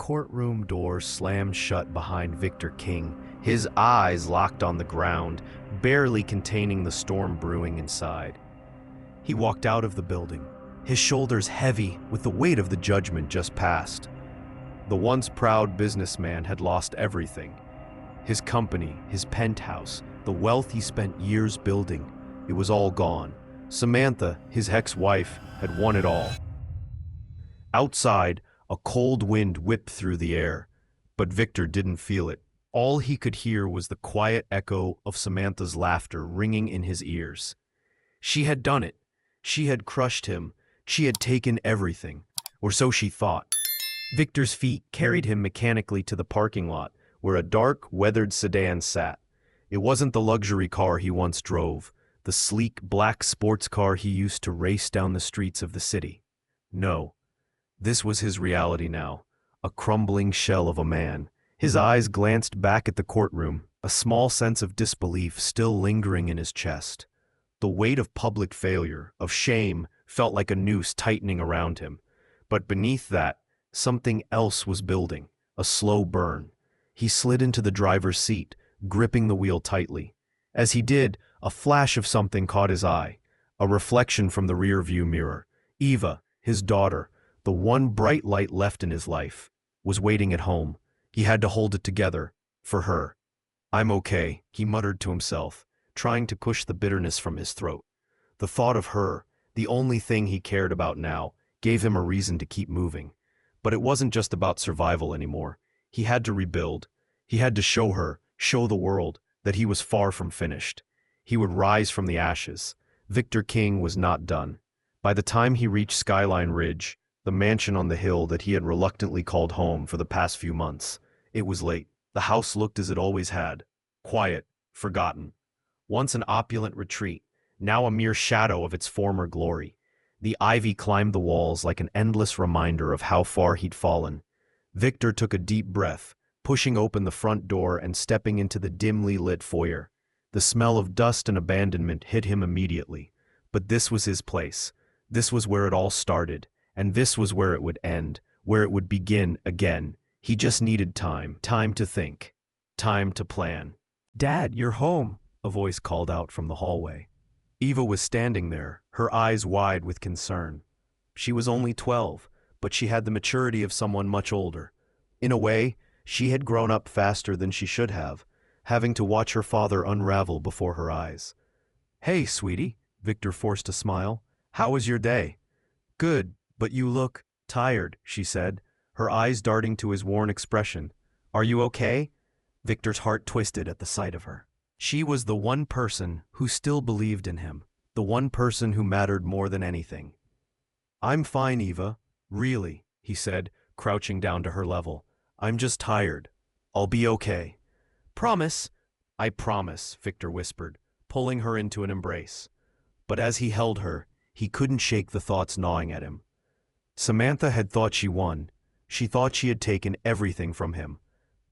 courtroom door slammed shut behind Victor King, his eyes locked on the ground, barely containing the storm brewing inside. He walked out of the building, his shoulders heavy with the weight of the judgment just passed. The once proud businessman had lost everything. His company, his penthouse, the wealth he spent years building, it was all gone. Samantha, his ex-wife, had won it all. Outside, a cold wind whipped through the air, but Victor didn't feel it. All he could hear was the quiet echo of Samantha's laughter ringing in his ears. She had done it. She had crushed him. She had taken everything, or so she thought. Victor's feet carried him mechanically to the parking lot, where a dark, weathered sedan sat. It wasn't the luxury car he once drove, the sleek, black sports car he used to race down the streets of the city. No. This was his reality now, a crumbling shell of a man. His eyes glanced back at the courtroom, a small sense of disbelief still lingering in his chest. The weight of public failure, of shame, felt like a noose tightening around him. But beneath that, something else was building, a slow burn. He slid into the driver's seat, gripping the wheel tightly. As he did, a flash of something caught his eye, a reflection from the rear-view mirror. Eva, his daughter, the one bright light left in his life, was waiting at home. He had to hold it together, for her. "I'm okay," he muttered to himself, trying to push the bitterness from his throat. The thought of her, the only thing he cared about now, gave him a reason to keep moving. But it wasn't just about survival anymore. He had to rebuild. He had to show her, show the world, that he was far from finished. He would rise from the ashes. Victor King was not done. By the time he reached Skyline Ridge, the mansion on the hill that he had reluctantly called home for the past few months, it was late. The house looked as it always had. Quiet, forgotten. Once an opulent retreat, now a mere shadow of its former glory. The ivy climbed the walls like an endless reminder of how far he'd fallen. Victor took a deep breath, pushing open the front door and stepping into the dimly lit foyer. The smell of dust and abandonment hit him immediately. But this was his place. This was where it all started. And this was where it would end, where it would begin again. He just needed time. Time to think. Time to plan. "Dad, you're home," a voice called out from the hallway. Eva was standing there, her eyes wide with concern. She was only 12, but she had the maturity of someone much older. In a way, she had grown up faster than she should have, having to watch her father unravel before her eyes. "Hey, sweetie," Victor forced a smile. "How was your day?" "Good. But you look tired," she said, her eyes darting to his worn expression. "Are you okay?" Victor's heart twisted at the sight of her. She was the one person who still believed in him, the one person who mattered more than anything. "I'm fine, Eva. Really," he said, crouching down to her level. "I'm just tired. I'll be okay." "Promise." "I promise," Victor whispered, pulling her into an embrace. But as he held her, he couldn't shake the thoughts gnawing at him. Samantha had thought she won. She thought she had taken everything from him.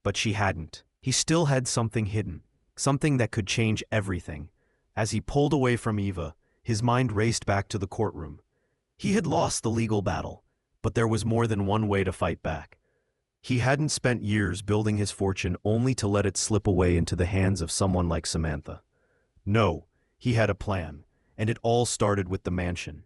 But she hadn't. He still had something hidden, something that could change everything. As he pulled away from Eva, his mind raced back to the courtroom. He had lost the legal battle, but there was more than one way to fight back. He hadn't spent years building his fortune only to let it slip away into the hands of someone like Samantha. No, he had a plan, and it all started with the mansion.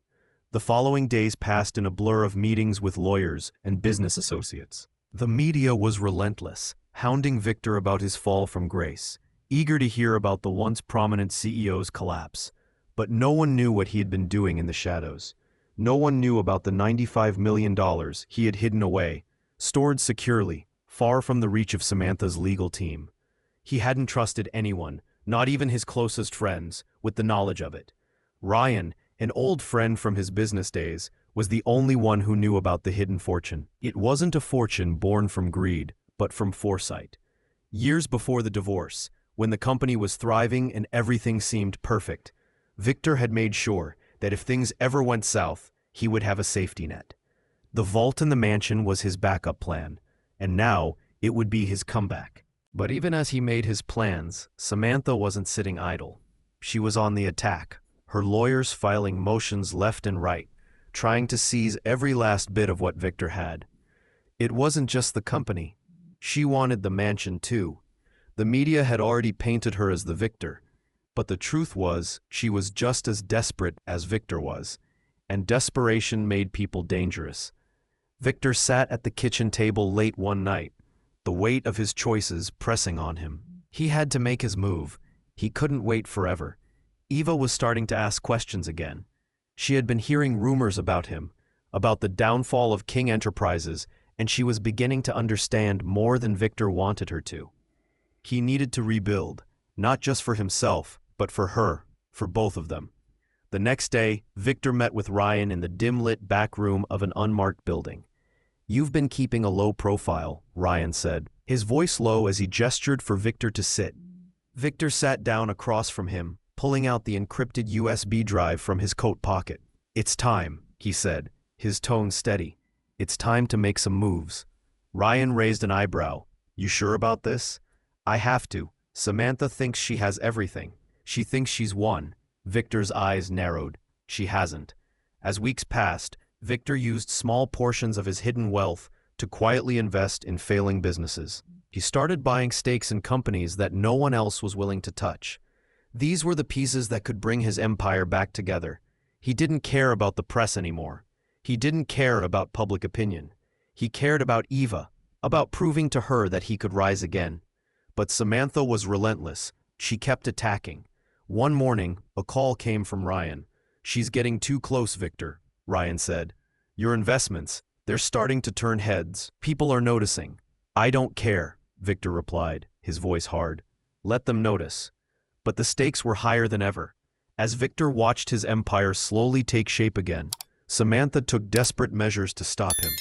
The following days passed in a blur of meetings with lawyers and business associates. The media was relentless, hounding Victor about his fall from grace, eager to hear about the once prominent CEO's collapse. But no one knew what he had been doing in the shadows. No one knew about the $95 million he had hidden away, stored securely, far from the reach of Samantha's legal team. He hadn't trusted anyone, not even his closest friends, with the knowledge of it. Ryan, an old friend from his business days, was the only one who knew about the hidden fortune. It wasn't a fortune born from greed, but from foresight. Years before the divorce, when the company was thriving and everything seemed perfect, Victor had made sure that if things ever went south, he would have a safety net. The vault in the mansion was his backup plan, and now it would be his comeback. But even as he made his plans, Samantha wasn't sitting idle. She was on the attack, her lawyers filing motions left and right, trying to seize every last bit of what Victor had. It wasn't just the company. She wanted the mansion too. The media had already painted her as the victor, but the truth was she was just as desperate as Victor was, and desperation made people dangerous. Victor sat at the kitchen table late one night, the weight of his choices pressing on him. He had to make his move. He couldn't wait forever. Eva was starting to ask questions again. She had been hearing rumors about him, about the downfall of King Enterprises, and she was beginning to understand more than Victor wanted her to. He needed to rebuild, not just for himself, but for her, for both of them. The next day, Victor met with Ryan in the dim-lit back room of an unmarked building. "You've been keeping a low profile," Ryan said, his voice low as he gestured for Victor to sit. Victor sat down across from him, pulling out the encrypted USB drive from his coat pocket. "It's time," he said, his tone steady. "It's time to make some moves." Ryan raised an eyebrow. "You sure about this?" "I have to. Samantha thinks she has everything. She thinks she's won." Victor's eyes narrowed. "She hasn't." As weeks passed, Victor used small portions of his hidden wealth to quietly invest in failing businesses. He started buying stakes in companies that no one else was willing to touch. These were the pieces that could bring his empire back together. He didn't care about the press anymore. He didn't care about public opinion. He cared about Eva, about proving to her that he could rise again. But Samantha was relentless. She kept attacking. One morning, a call came from Ryan. "She's getting too close, Victor," Ryan said. "Your investments, they're starting to turn heads. People are noticing." "I don't care," Victor replied, his voice hard. "Let them notice." But the stakes were higher than ever. As Victor watched his empire slowly take shape again, Samantha took desperate measures to stop him.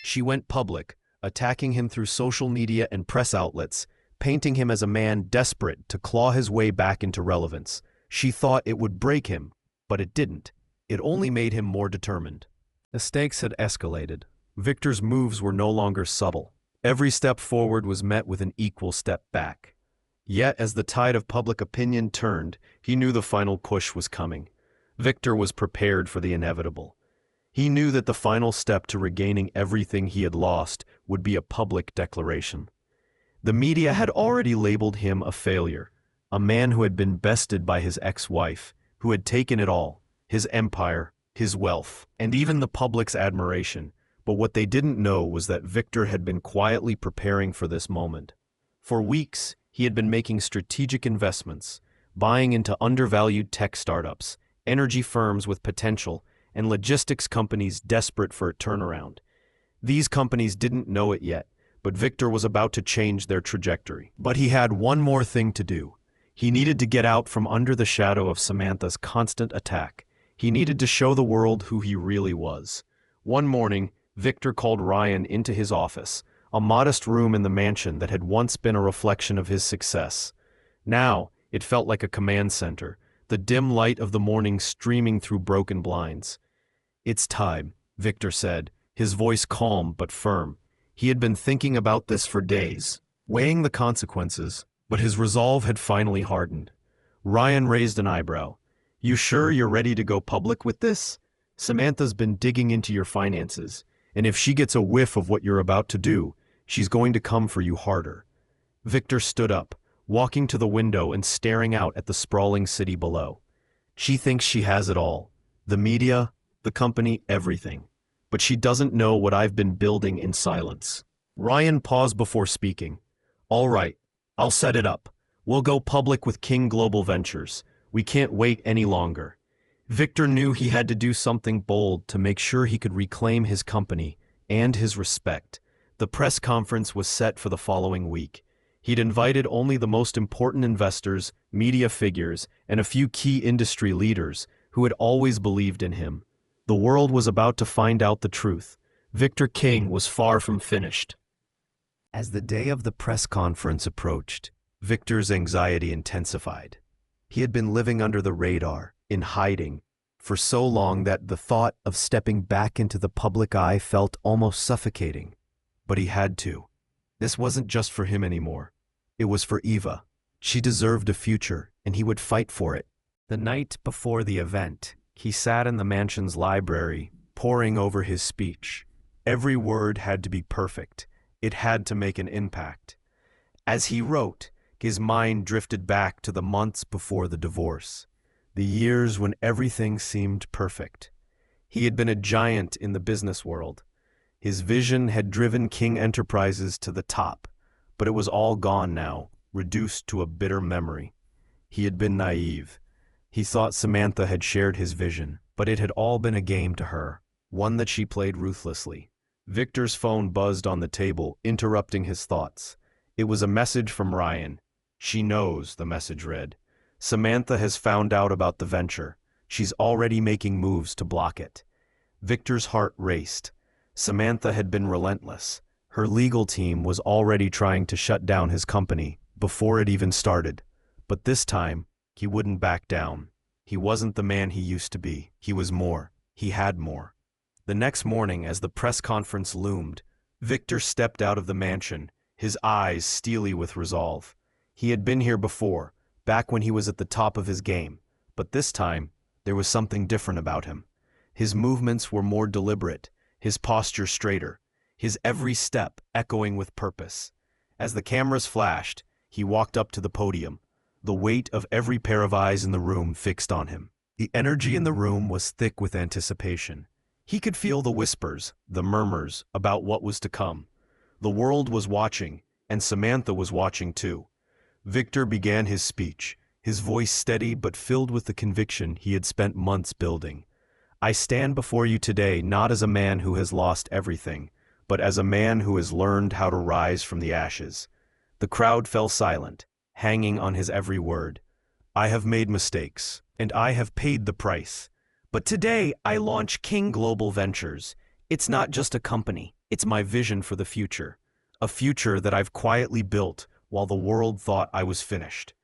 She went public, attacking him through social media and press outlets, painting him as a man desperate to claw his way back into relevance. She thought it would break him, but it didn't. It only made him more determined. The stakes had escalated. Victor's moves were no longer subtle. Every step forward was met with an equal step back. Yet as the tide of public opinion turned, he knew the final push was coming. Victor was prepared for the inevitable. He knew that the final step to regaining everything he had lost would be a public declaration. The media had already labeled him a failure, a man who had been bested by his ex-wife, who had taken it all, his empire, his wealth, and even the public's admiration. But what they didn't know was that Victor had been quietly preparing for this moment. For weeks, he had been making strategic investments, buying into undervalued tech startups, energy firms with potential, and logistics companies desperate for a turnaround. These companies didn't know it yet, but Victor was about to change their trajectory. But he had one more thing to do. He needed to get out from under the shadow of Samantha's constant attack. He needed to show the world who he really was. One morning, Victor called Ryan into his office, a modest room in the mansion that had once been a reflection of his success. Now, it felt like a command center, the dim light of the morning streaming through broken blinds. "It's time," Victor said, his voice calm but firm. He had been thinking about this for days, weighing the consequences, but his resolve had finally hardened. Ryan raised an eyebrow. "You sure you're ready to go public with this? Samantha's been digging into your finances, and if she gets a whiff of what you're about to do, she's going to come for you harder." Victor stood up, walking to the window and staring out at the sprawling city below. "She thinks she has it all. The media, the company, everything. But she doesn't know what I've been building in silence." Ryan paused before speaking. "All right, I'll set it up. We'll go public with King Global Ventures. We can't wait any longer." Victor knew he had to do something bold to make sure he could reclaim his company and his respect. The press conference was set for the following week. He'd invited only the most important investors, media figures, and a few key industry leaders who had always believed in him. The world was about to find out the truth. Victor King was far from finished. As the day of the press conference approached, Victor's anxiety intensified. He had been living under the radar, in hiding, for so long that the thought of stepping back into the public eye felt almost suffocating. But he had to. This wasn't just for him anymore. It was for Eva. She deserved a future, and he would fight for it. The night before the event, he sat in the mansion's library, poring over his speech. Every word had to be perfect. It had to make an impact. As he wrote, his mind drifted back to the months before the divorce, the years when everything seemed perfect. He had been a giant in the business world. His vision had driven King Enterprises to the top, but it was all gone now, reduced to a bitter memory. He had been naive. He thought Samantha had shared his vision, but it had all been a game to her, one that she played ruthlessly. Victor's phone buzzed on the table, interrupting his thoughts. It was a message from Ryan. "She knows," the message read. "Samantha has found out about the venture. She's already making moves to block it." Victor's heart raced. Samantha had been relentless. Her legal team was already trying to shut down his company before it even started. But this time, he wouldn't back down. He wasn't the man he used to be. He was more. He had more. The next morning, as the press conference loomed, Victor stepped out of the mansion, his eyes steely with resolve. He had been here before, back when he was at the top of his game, but this time, there was something different about him. His movements were more deliberate, his posture straighter, his every step echoing with purpose. As the cameras flashed, he walked up to the podium, the weight of every pair of eyes in the room fixed on him. The energy in the room was thick with anticipation. He could feel the whispers, the murmurs, about what was to come. The world was watching, and Samantha was watching too. Victor began his speech, his voice steady but filled with the conviction he had spent months building. "I stand before you today not as a man who has lost everything, but as a man who has learned how to rise from the ashes." The crowd fell silent, hanging on his every word. "I have made mistakes, and I have paid the price. But today I launch King Global Ventures. It's not just a company, it's my vision for the future. A future that I've quietly built while the world thought I was finished."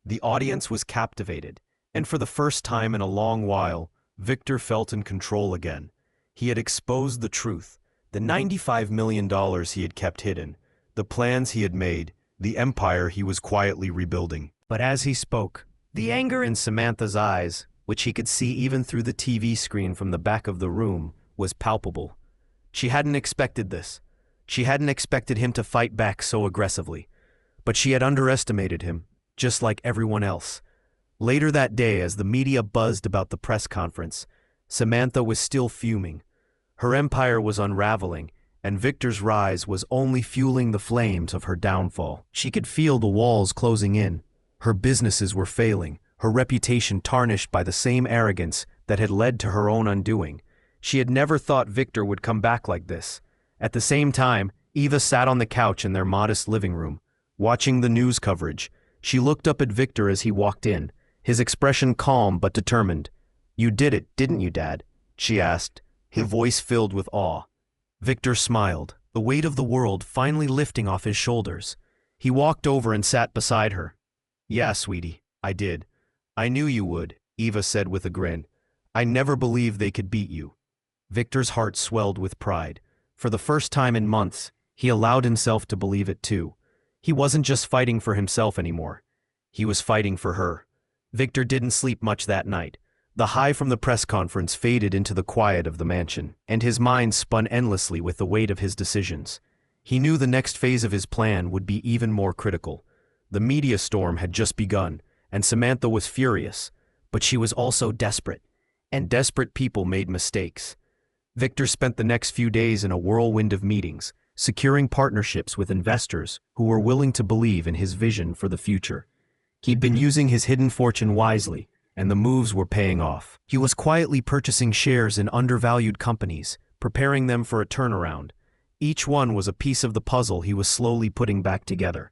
The audience was captivated, and for the first time in a long while, Victor felt in control again. He had exposed the truth, the $95 million he had kept hidden, the plans he had made, the empire he was quietly rebuilding. But as he spoke, the anger in Samantha's eyes, which he could see even through the TV screen from the back of the room, was palpable. She hadn't expected this. She hadn't expected him to fight back so aggressively. But she had underestimated him, just like everyone else. Later that day, as the media buzzed about the press conference, Samantha was still fuming. Her empire was unraveling, and Victor's rise was only fueling the flames of her downfall. She could feel the walls closing in. Her businesses were failing, her reputation tarnished by the same arrogance that had led to her own undoing. She had never thought Victor would come back like this. At the same time, Eva sat on the couch in their modest living room, watching the news coverage. She looked up at Victor as he walked in, his expression calm but determined. "You did it, didn't you, Dad?" she asked, his voice filled with awe. Victor smiled, the weight of the world finally lifting off his shoulders. He walked over and sat beside her. "Yeah, sweetie, I did. I knew you would," Eva said with a grin. "I never believed they could beat you." Victor's heart swelled with pride. For the first time in months, he allowed himself to believe it too. He wasn't just fighting for himself anymore. He was fighting for her. Victor didn't sleep much that night. The high from the press conference faded into the quiet of the mansion, and his mind spun endlessly with the weight of his decisions. He knew the next phase of his plan would be even more critical. The media storm had just begun, and Samantha was furious, but she was also desperate. And desperate people made mistakes. Victor spent the next few days in a whirlwind of meetings, securing partnerships with investors who were willing to believe in his vision for the future. He'd been using his hidden fortune wisely, and the moves were paying off. He was quietly purchasing shares in undervalued companies, preparing them for a turnaround. Each one was a piece of the puzzle he was slowly putting back together.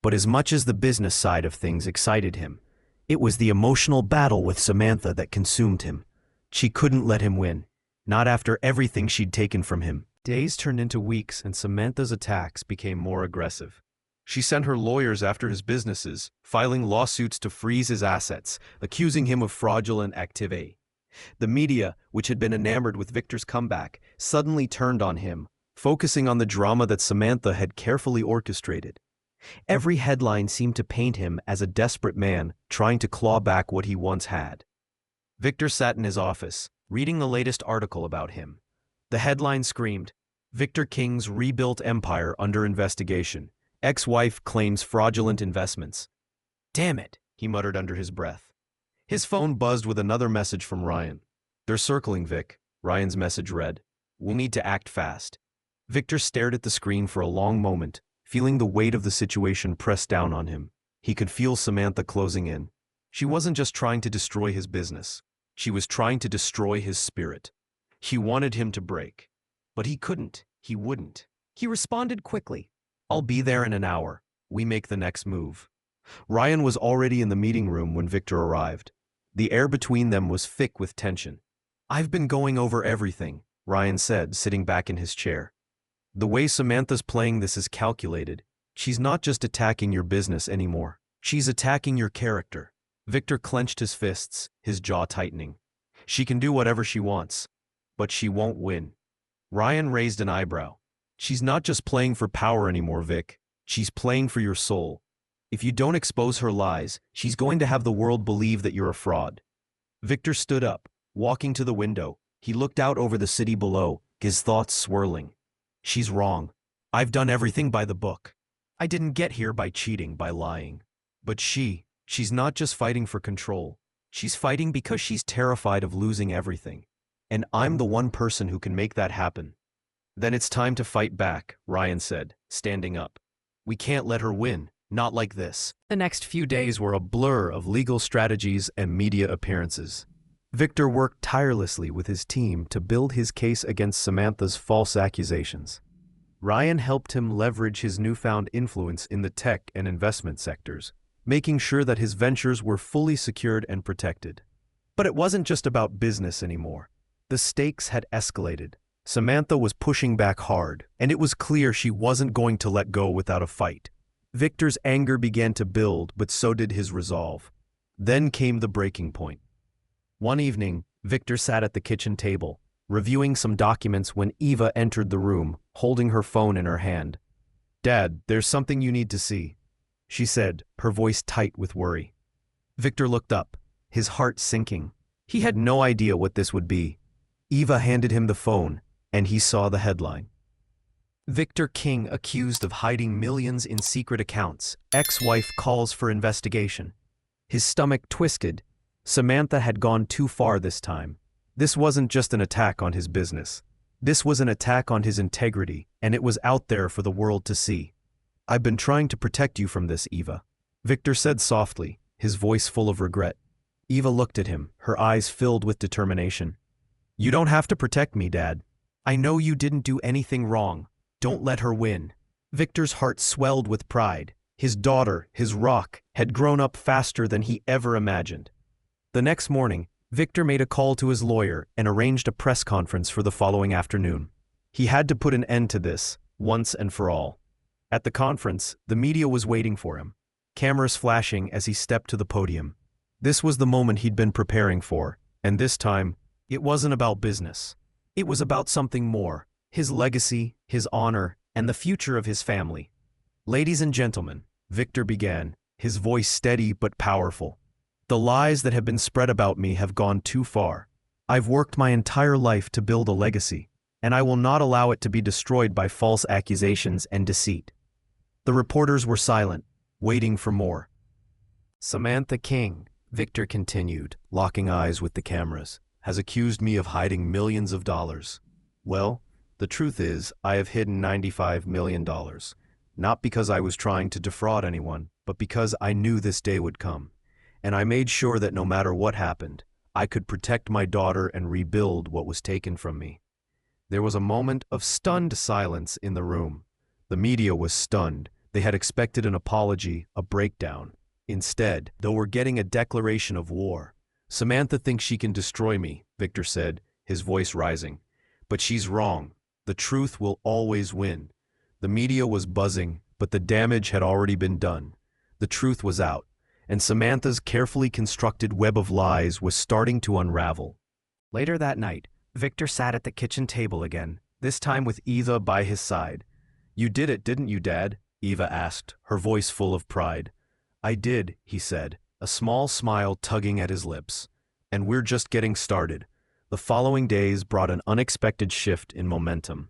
But as much as the business side of things excited him, it was the emotional battle with Samantha that consumed him. She couldn't let him win, not after everything she'd taken from him. Days turned into weeks, and Samantha's attacks became more aggressive. She sent her lawyers after his businesses, filing lawsuits to freeze his assets, accusing him of fraudulent activity. The media, which had been enamored with Victor's comeback, suddenly turned on him, focusing on the drama that Samantha had carefully orchestrated. Every headline seemed to paint him as a desperate man trying to claw back what he once had. Victor sat in his office, reading the latest article about him. The headline screamed, Victor King's rebuilt empire under investigation. Ex-wife claims fraudulent investments. Damn it, he muttered under his breath. His phone buzzed with another message from Ryan. They're circling, Vic, Ryan's message read. We'll need to act fast. Victor stared at the screen for a long moment, feeling the weight of the situation press down on him. He could feel Samantha closing in. She wasn't just trying to destroy his business. She was trying to destroy his spirit. He wanted him to break. But he couldn't. He wouldn't. He responded quickly. I'll be there in an hour. We make the next move. Ryan was already in the meeting room when Victor arrived. The air between them was thick with tension. I've been going over everything, Ryan said, sitting back in his chair. The way Samantha's playing this is calculated. She's not just attacking your business anymore. She's attacking your character. Victor clenched his fists, his jaw tightening. She can do whatever she wants, but she won't win. Ryan raised an eyebrow. She's not just playing for power anymore, Vic. She's playing for your soul. If you don't expose her lies, she's going to have the world believe that you're a fraud. Victor stood up, walking to the window. He looked out over the city below, his thoughts swirling. She's wrong. I've done everything by the book. I didn't get here by cheating, by lying. But she's not just fighting for control. She's fighting because she's terrified of losing everything. And I'm the one person who can make that happen. Then it's time to fight back, Ryan said, standing up. We can't let her win, not like this. The next few days were a blur of legal strategies and media appearances. Victor worked tirelessly with his team to build his case against Samantha's false accusations. Ryan helped him leverage his newfound influence in the tech and investment sectors, making sure that his ventures were fully secured and protected. But it wasn't just about business anymore. The stakes had escalated. Samantha was pushing back hard, and it was clear she wasn't going to let go without a fight. Victor's anger began to build, but so did his resolve. Then came the breaking point. One evening, Victor sat at the kitchen table, reviewing some documents when Eva entered the room, holding her phone in her hand. Dad, there's something you need to see, she said, her voice tight with worry. Victor looked up, his heart sinking. He had no idea what this would be. Eva handed him the phone, and he saw the headline. Victor King accused of hiding millions in secret accounts. Ex-wife calls for investigation. His stomach twisted. Samantha had gone too far this time. This wasn't just an attack on his business. This was an attack on his integrity, and it was out there for the world to see. I've been trying to protect you from this, Eva, Victor said softly, his voice full of regret. Eva looked at him, her eyes filled with determination. You don't have to protect me, Dad. I know you didn't do anything wrong. Don't let her win. Victor's heart swelled with pride. His daughter, his rock, had grown up faster than he ever imagined. The next morning, Victor made a call to his lawyer and arranged a press conference for the following afternoon. He had to put an end to this, once and for all. At the conference, the media was waiting for him, cameras flashing as he stepped to the podium. This was the moment he'd been preparing for, and this time, it wasn't about business. It was about something more, his legacy, his honor, and the future of his family. Ladies and gentlemen, Victor began, his voice steady but powerful. The lies that have been spread about me have gone too far. I've worked my entire life to build a legacy, and I will not allow it to be destroyed by false accusations and deceit. The reporters were silent, waiting for more. Samantha King, Victor continued, locking eyes with the cameras, has accused me of hiding millions of dollars. Well, the truth is, I have hidden $95 million. Not because I was trying to defraud anyone, but because I knew this day would come. And I made sure that no matter what happened, I could protect my daughter and rebuild what was taken from me. There was a moment of stunned silence in the room. The media was stunned. They had expected an apology, a breakdown. Instead, though we're getting a declaration of war. Samantha thinks she can destroy me, Victor said, his voice rising. But she's wrong. The truth will always win. The media was buzzing, but the damage had already been done. The truth was out, and Samantha's carefully constructed web of lies was starting to unravel. Later that night, Victor sat at the kitchen table again, this time with Eva by his side. You did it, didn't you, Dad? Eva asked, her voice full of pride. I did, he said, a small smile tugging at his lips. And we're just getting started. The following days brought an unexpected shift in momentum.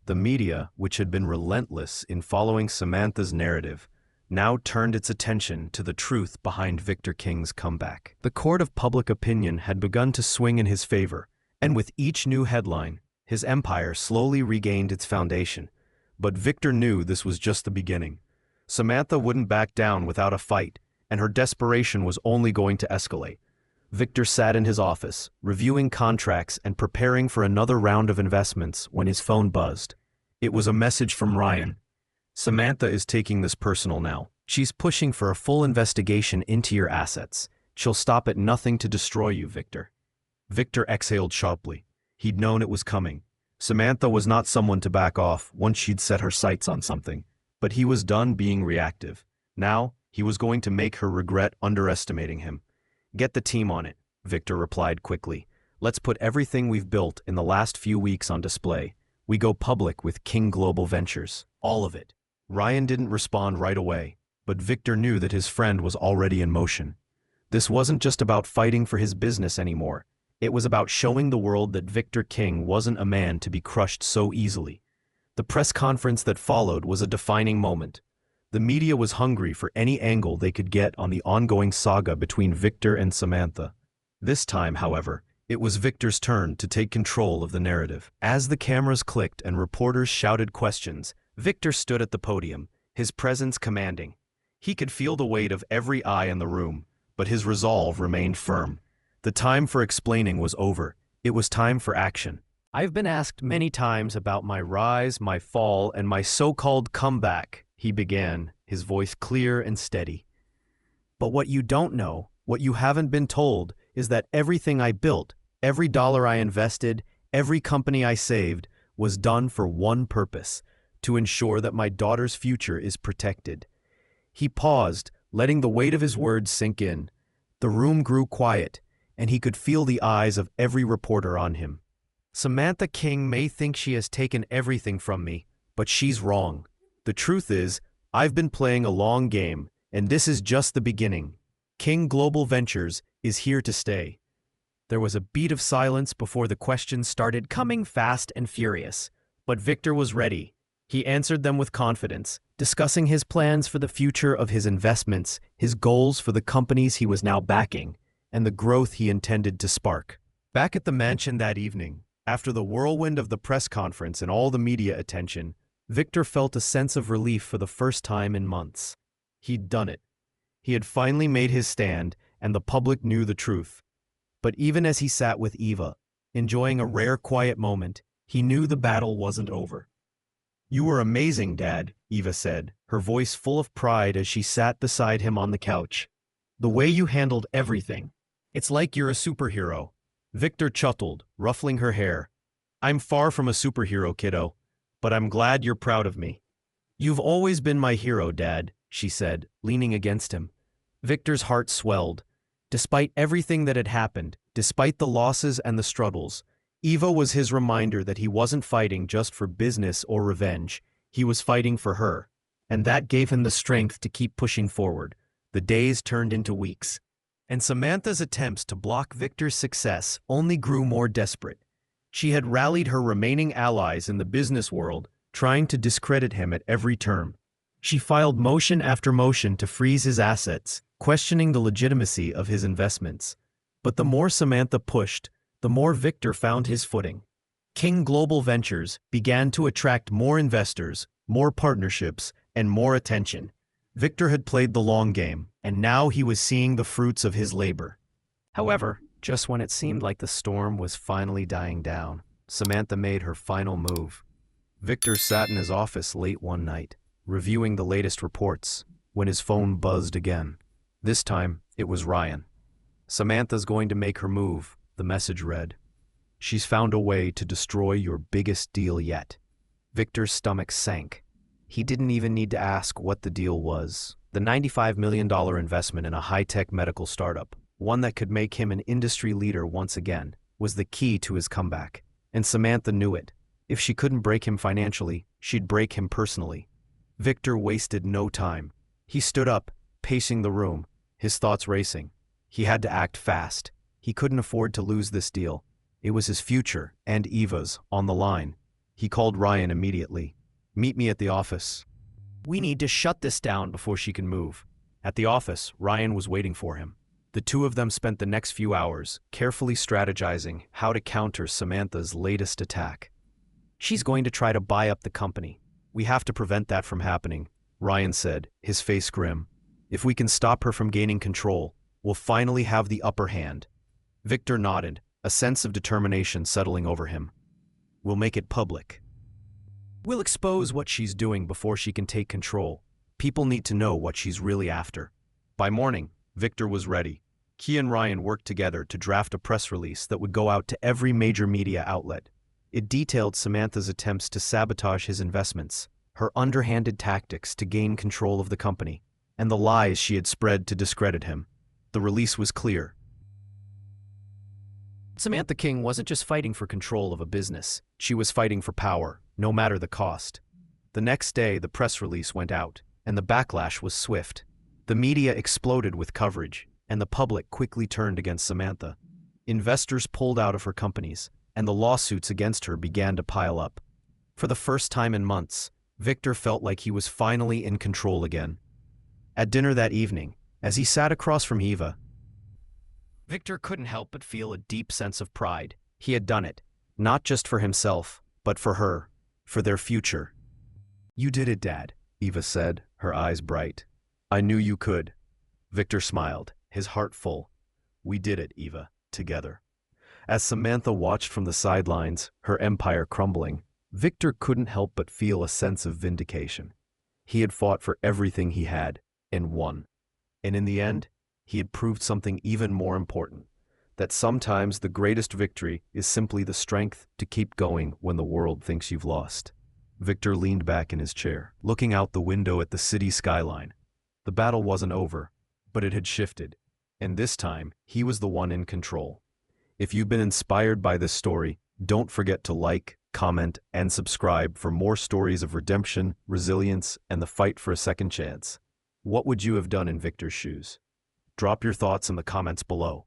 The media, which had been relentless in following Samantha's narrative, now turned its attention to the truth behind Victor King's comeback. The court of public opinion had begun to swing in his favor, and with each new headline, his empire slowly regained its foundation. But Victor knew this was just the beginning. Samantha wouldn't back down without a fight, and her desperation was only going to escalate. Victor sat in his office, reviewing contracts and preparing for another round of investments when his phone buzzed. It was a message from Ryan. "Samantha is taking this personal now. She's pushing for a full investigation into your assets. She'll stop at nothing to destroy you, Victor." Victor exhaled sharply. He'd known it was coming. Samantha was not someone to back off once she'd set her sights on something. But he was done being reactive. Now, he was going to make her regret underestimating him. "Get the team on it," Victor replied quickly. "Let's put everything we've built in the last few weeks on display. We go public with King Global Ventures. All of it." Ryan didn't respond right away, but Victor knew that his friend was already in motion. This wasn't just about fighting for his business anymore. It was about showing the world that Victor King wasn't a man to be crushed so easily. The press conference that followed was a defining moment. The media was hungry for any angle they could get on the ongoing saga between Victor and Samantha. This time, however, it was Victor's turn to take control of the narrative. As the cameras clicked and reporters shouted questions, Victor stood at the podium, his presence commanding. He could feel the weight of every eye in the room, but his resolve remained firm. The time for explaining was over. It was time for action. "I've been asked many times about my rise, my fall, and my so-called comeback," he began, his voice clear and steady. "But what you don't know, what you haven't been told, is that everything I built, every dollar I invested, every company I saved, was done for one purpose: to ensure that my daughter's future is protected." He paused, letting the weight of his words sink in. The room grew quiet, and he could feel the eyes of every reporter on him. "Samantha King may think she has taken everything from me, but she's wrong. The truth is, I've been playing a long game, and this is just the beginning. King Global Ventures is here to stay." There was a beat of silence before the questions started coming fast and furious. But Victor was ready. He answered them with confidence, discussing his plans for the future of his investments, his goals for the companies he was now backing, and the growth he intended to spark. Back at the mansion that evening, after the whirlwind of the press conference and all the media attention, Victor felt a sense of relief for the first time in months. He'd done it. He had finally made his stand, and the public knew the truth. But even as he sat with Eva, enjoying a rare quiet moment, he knew the battle wasn't over. "You were amazing, Dad," Eva said, her voice full of pride as she sat beside him on the couch. "The way you handled everything. It's like you're a superhero." Victor chuckled, ruffling her hair. "I'm far from a superhero, kiddo, but I'm glad you're proud of me." "You've always been my hero, Dad," she said, leaning against him. Victor's heart swelled. Despite everything that had happened, despite the losses and the struggles, Eva was his reminder that he wasn't fighting just for business or revenge. He was fighting for her, and that gave him the strength to keep pushing forward. The days turned into weeks, and Samantha's attempts to block Victor's success only grew more desperate. She had rallied her remaining allies in the business world, trying to discredit him at every turn. She filed motion after motion to freeze his assets, questioning the legitimacy of his investments. But the more Samantha pushed, the more Victor found his footing. King Global Ventures began to attract more investors, more partnerships, and more attention. Victor had played the long game, and now he was seeing the fruits of his labor. However, just when it seemed like the storm was finally dying down, Samantha made her final move. Victor sat in his office late one night, reviewing the latest reports, when his phone buzzed again. This time, it was Ryan. "Samantha's going to make her move," the message read. "She's found a way to destroy your biggest deal yet." Victor's stomach sank. He didn't even need to ask what the deal was. The $95 million investment in a high-tech medical startup, one that could make him an industry leader once again, was the key to his comeback. And Samantha knew it. If she couldn't break him financially, she'd break him personally. Victor wasted no time. He stood up, pacing the room, his thoughts racing. He had to act fast. He couldn't afford to lose this deal. It was his future, and Eva's, on the line. He called Ryan immediately. "Meet me at the office. We need to shut this down before she can move." At the office, Ryan was waiting for him. The two of them spent the next few hours carefully strategizing how to counter Samantha's latest attack. "She's going to try to buy up the company. We have to prevent that from happening," Ryan said, his face grim. "If we can stop her from gaining control, we'll finally have the upper hand." Victor nodded, a sense of determination settling over him. "We'll make it public. We'll expose what she's doing before she can take control. People need to know what she's really after." By morning, Victor was ready. He and Ryan worked together to draft a press release that would go out to every major media outlet. It detailed Samantha's attempts to sabotage his investments, her underhanded tactics to gain control of the company, and the lies she had spread to discredit him. The release was clear. Samantha King wasn't just fighting for control of a business, she was fighting for power, no matter the cost. The next day, the press release went out, and the backlash was swift. The media exploded with coverage, and the public quickly turned against Samantha. Investors pulled out of her companies, and the lawsuits against her began to pile up. For the first time in months, Victor felt like he was finally in control again. At dinner that evening, as he sat across from Eva, Victor couldn't help but feel a deep sense of pride. He had done it, not just for himself, but for her, for their future. "You did it, Dad," Eva said, her eyes bright. "I knew you could." Victor smiled, his heart full. "We did it, Eva, together." As Samantha watched from the sidelines, her empire crumbling, Victor couldn't help but feel a sense of vindication. He had fought for everything he had, and won. And in the end, he had proved something even more important, that sometimes the greatest victory is simply the strength to keep going when the world thinks you've lost. Victor leaned back in his chair, looking out the window at the city skyline. The battle wasn't over, but it had shifted, and this time, he was the one in control. If you've been inspired by this story, don't forget to like, comment, and subscribe for more stories of redemption, resilience, and the fight for a second chance. What would you have done in Victor's shoes? Drop your thoughts in the comments below.